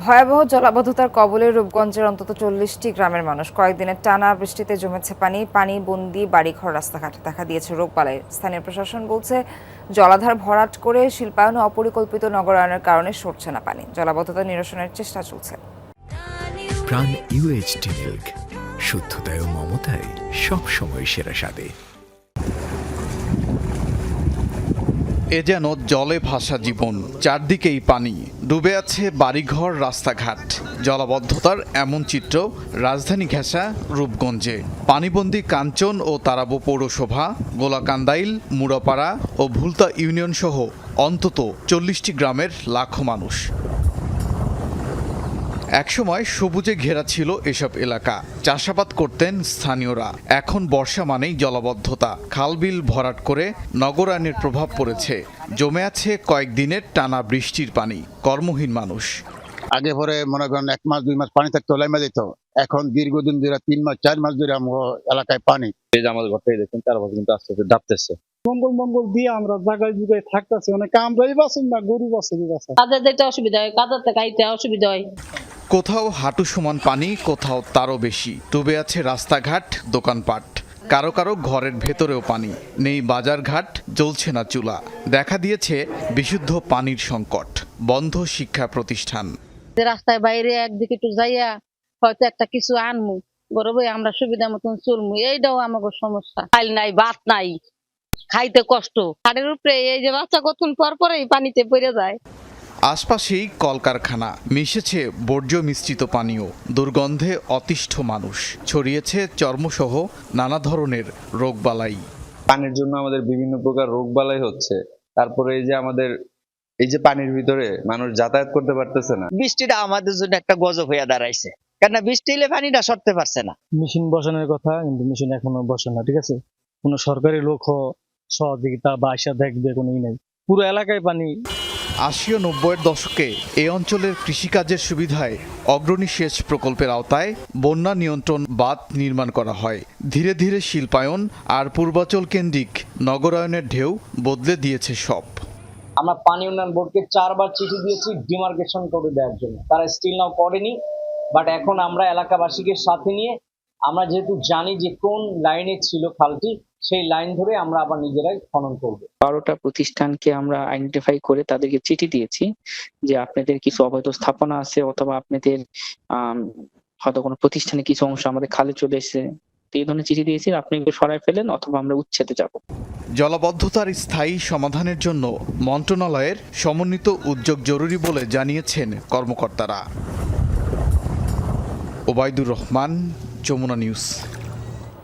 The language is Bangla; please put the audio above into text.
ভয়াবহ জলাবদ্ধতার কবলে রূপগঞ্জের অন্তত 40টি গ্রামের মানুষ। কয়েকদিনের টানা বৃষ্টিতে জমেছে পানিবন্দী বাড়িঘর, রাস্তাঘাট, দেখা দিয়েছে রোগবালাই। স্থানীয় প্রশাসন বলছে, জলাধার ভরাট করে শিল্পায়ন ও অপরিকল্পিত নগরায়নের কারণে সরছে না পানি। জলাবদ্ধতা নিরসনের চেষ্টা চলছে। প্রাণ UHT মিল্ক, শুদ্ধতায় ও মমতায় সবসময় সেরা স্বাদে। এ যেন জলে ভাসা জীবন, চারদিকেই পানি, ডুবে আছে বাড়িঘর, রাস্তাঘাট। জলাবদ্ধতার এমন চিত্র রাজধানী ঘেঁষা রূপগঞ্জে। পানিবন্দী কাঞ্চন ও তারাবো পৌরসভা, গোলাকান্দাইল, মুড়াপাড়া ও ভুলতা ইউনিয়ন সহ অন্তত 40টি গ্রামের লাখো মানুষ। একসময় সবুজে ঘেরা ছিল এসব এলাকা, চাষাবাদ করতেন স্থানীয়রা। এখন বর্ষা মানেই জলাবদ্ধতা, খালবিল ভরাট করে নগরায়নের প্রভাব পড়েছে। জমে আছে কয়েকদিনের টানা বৃষ্টির পানি, কর্মহীন মানুষ। আগে পরে মনে করেন 1 মাস 2 মাস পানি থাকতো, লাইমা দিত। এখন দীর্ঘদিন ধরে 3 মাস 4 মাস ধরে আমার এলাকায় পানি। এই যে আমাদের ঘরটাই দেখুন, চারপাশে কিন্তু আস্তে আস্তে ডাবতেছে। মঙ্গল দিয়ে আমরা জায়গায় জায়গায় থাকতেছি, অনেক আমরাই বাঁচুন না, গরু বাঁচে। কাদের যেটা অসুবিধা হয়, কাদের থেকে আইতে অসুবিধা হয়। কোথাও হাঁটু সমান পানি, কোথাও তারও বেশি। ডুবে আছে রাস্তাঘাট, দোকানপাট। কারো কারো ঘরের ভেতরেও পানি, নেই বাজারঘাট, জ্বলছে না চুলা। দেখা দিয়েছে বিশুদ্ধ পানির সংকট, বন্ধ শিক্ষা প্রতিষ্ঠান। রাস্তায় বাইরে একদিকে একটু যাইয়া হয়তো একটা কিছু আনমু, গরবে আমরা সুবিধা মতন চলমু, এইটাও আমাকে সমস্যা। খাইল নাই, ভাত নাই, খাইতে কষ্ট। হাড়ের উপরে এই যে বাচ্চা কতক্ষণ পর পরেই পানিতে পড়ে যায়। আশপাশেই কলকারখানা, মিশেছে বর্জ্য মিশ্রিত পানীয়, দুর্গন্ধে অতিষ্ঠ মানুষ। ছড়িয়েছে চর্মসহ নানা ধরনের রোগবালাই। পানির জন্য আমাদের বিভিন্ন প্রকার রোগবালাই হচ্ছে। তারপরে এই যে পানির ভিতরে মানুষ যাতায়াত করতে পারতেছে না। বৃষ্টিটা আমাদের জন্য একটা গজব হয়ে দাঁড়াইছে, কেননা বৃষ্টি এলে পানিটা সরতে পারছে না। মেশিন বসানোর কথা, কিন্তু মেশিন এখনো বসানো, ঠিক আছে। কোনো সরকারি লোক সহযোগিতা বা আশা দেখবে কোনোই নাই, পুরো এলাকায় পানি। 80 ও 90-এর দশকে এই অঞ্চলের কৃষিকাজের সুবিধায় অগ্রণী সেচ প্রকল্পের আওতায় বন্যা নিয়ন্ত্রণ বাঁধ নির্মাণ করা হয়। ধীরে ধীরে শিল্পায়ন আর পূর্বাচল কেন্দ্রিক নগরায়নের ঢেউ বদলে দিয়েছে সব। আমরা পানি উন্নয়ন বোর্ডকে 4 বার চিঠি দিয়েছি ডিমার্কেশন করে দেওয়ার জন্য, তারা স্টিল নাও করেনি। বাট এখন আমরা এলাকাবাসীকে সাথে নিয়ে, আমরা যেহেতু জানি যে কোন লাইনে ছিল খালটি, সেই লাইন ধরে আমরা আবার নিজেরাই খনন করব। 12টা প্রতিষ্ঠানকে আমরা আইডেন্টিফাই করে তাদেরকে চিঠি দিয়েছি যে আপনাদের কিছু অবৈধ স্থাপনা আছে, অথবা আপনাদের হয়তো কোনো প্রতিষ্ঠানে কিছু অংশ আমাদের খালে চলে এসেছে, এই ধরনের চিঠি দিয়েছি, আপনি একটু সরাই ফেলেন অথবা আমরা উচ্ছেদে যাব। জলাবদ্ধতার স্থায়ী সমাধানের জন্য মন্ত্রণালয়ের সমন্বিত উদ্যোগ জরুরি বলে জানিয়েছেন কর্মকর্তারা। ওবায়দুর রহমান, যমুনা নিউজ।